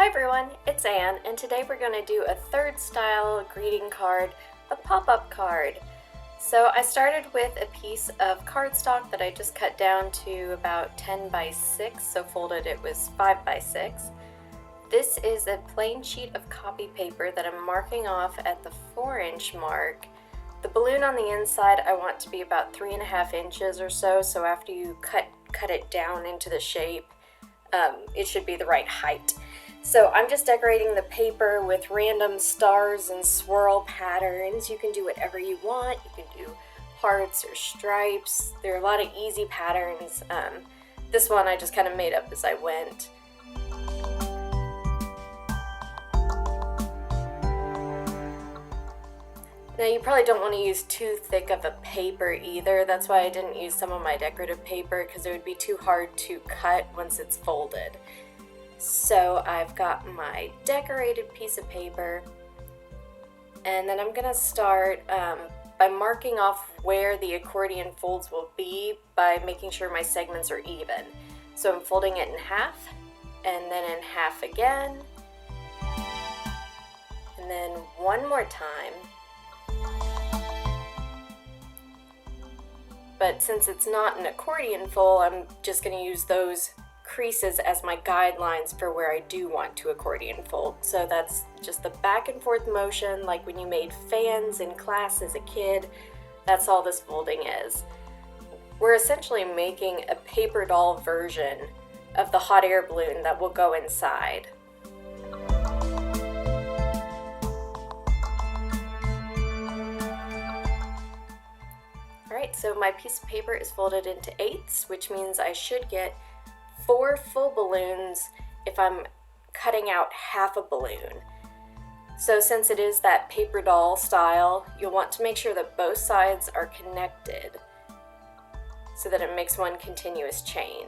Hi everyone, it's Anne, and today we're going to do a third style greeting card, a pop-up card. So I started with a piece of cardstock that I just cut down to about 10 by 6, so folded it was 5 by 6. This is a plain sheet of copy paper that I'm marking off at the 4-inch mark. The balloon on the inside I want to be about 3.5 inches or so, so after you cut it down into the shape, it should be the right height. So I'm just decorating the paper with random stars and swirl patterns. You can do whatever you want. You can do hearts or stripes. There are a lot of easy patterns. This one I just kind of made up as I went. Now you probably don't want to use too thick of a paper either. That's why I didn't use some of my decorative paper, because it would be too hard to cut once it's folded. So I've got my decorated piece of paper, and then I'm going to start by marking off where the accordion folds will be by making sure my segments are even. So I'm folding it in half, and then in half again, and then one more time. But since it's not an accordion fold, I'm just going to use those creases as my guidelines for where I do want to accordion fold. So that's just the back and forth motion, like when you made fans in class as a kid. That's all this folding is. We're essentially making a paper doll version of the hot air balloon that will go inside. Alright, so my piece of paper is folded into 8ths, which means I should get 4 full balloons if I'm cutting out half a balloon. So since it is that paper doll style, you'll want to make sure that both sides are connected so that it makes one continuous chain.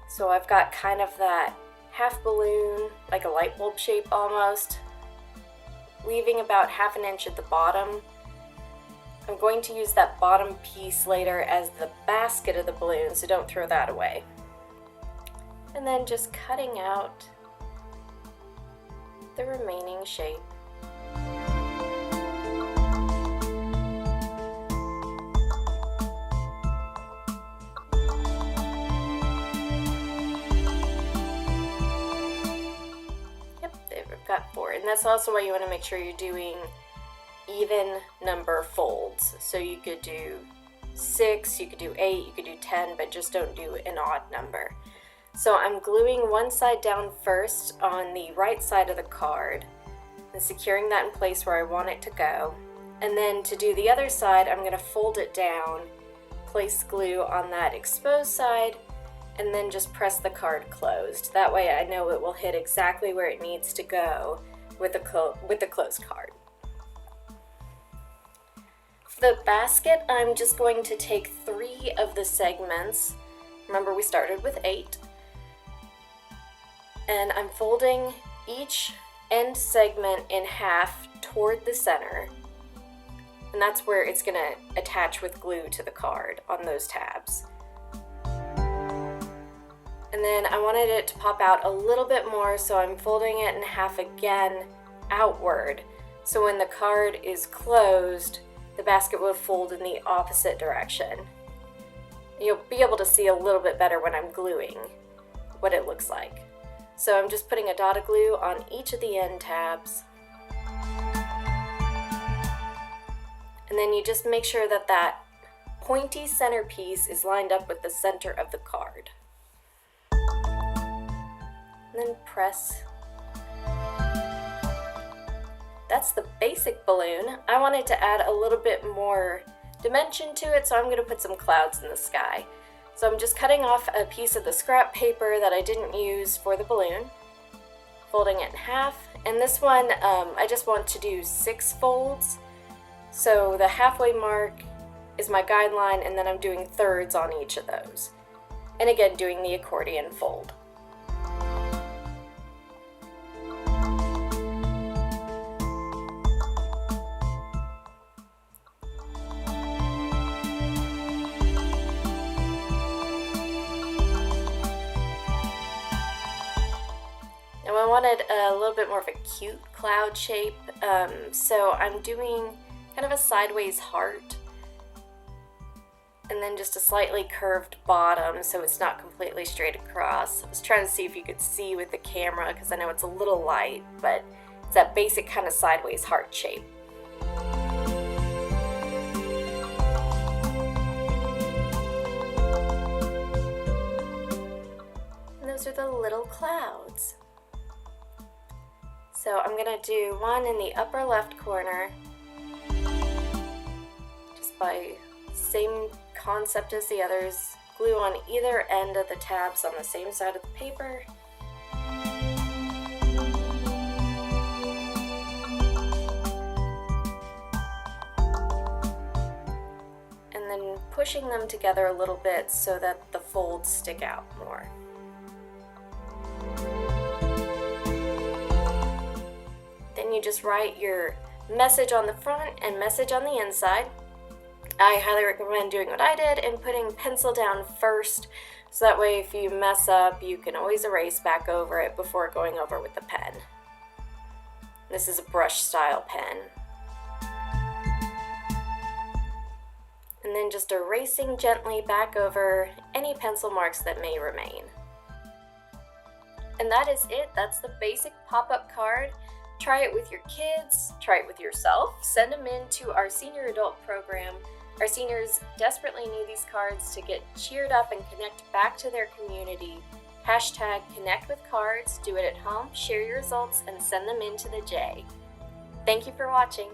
So I've got kind of that half balloon, like a light bulb shape almost, leaving about 1/2 inch at the bottom. I'm going to use that bottom piece later as the basket of the balloon, so don't throw that away. And then just cutting out the remaining shape. Yep, there we've got 4. And that's also why you want to make sure you're doing even number folds. So you could do 6, you could do 8, you could do 10, but just don't do an odd number. So I'm gluing one side down first on the right side of the card and securing that in place where I want it to go. And then to do the other side, I'm going to fold it down, place glue on that exposed side, and then just press the card closed. That way I know it will hit exactly where it needs to go with the closed card. For the basket, I'm just going to take 3 of the segments. Remember, we started with 8. And I'm folding each end segment in half toward the center, and that's where it's going to attach with glue to the card on those tabs. And then I wanted it to pop out a little bit more, so I'm folding it in half again outward, so when the card is closed, the basket will fold in the opposite direction. You'll be able to see a little bit better when I'm gluing what it looks like. So I'm just putting a dot of glue on each of the end tabs. And then you just make sure that that pointy center piece is lined up with the center of the card. And then press. That's the basic balloon. I wanted to add a little bit more dimension to it, so I'm going to put some clouds in the sky. So I'm just cutting off a piece of the scrap paper that I didn't use for the balloon, folding it in half, and this one I just want to do 6 folds. So the halfway mark is my guideline, and then I'm doing thirds on each of those. And again, doing the accordion fold. wanted a little bit more of a cute cloud shape, so I'm doing kind of a sideways heart and then just a slightly curved bottom so it's not completely straight across. I was trying to see if you could see with the camera because I know it's a little light, but it's that basic kind of sideways heart shape. And those are the little clouds. So I'm going to do one in the upper left corner, just by same concept as the others, glue on either end of the tabs on the same side of the paper. And then pushing them together a little bit so that the folds stick out more. Then you just write your message on the front and message on the inside. I highly recommend doing what I did and putting pencil down first, so that way if you mess up you can always erase back over it before going over with the pen. This is a brush style pen. And then just erasing gently back over any pencil marks that may remain. And that is it. That's the basic pop-up card. Try it with your kids, try it with yourself, send them in to our senior adult program. Our seniors desperately need these cards to get cheered up and connect back to their community. Hashtag connect with cards, do it at home, share your results, and send them in to the J. Thank you for watching.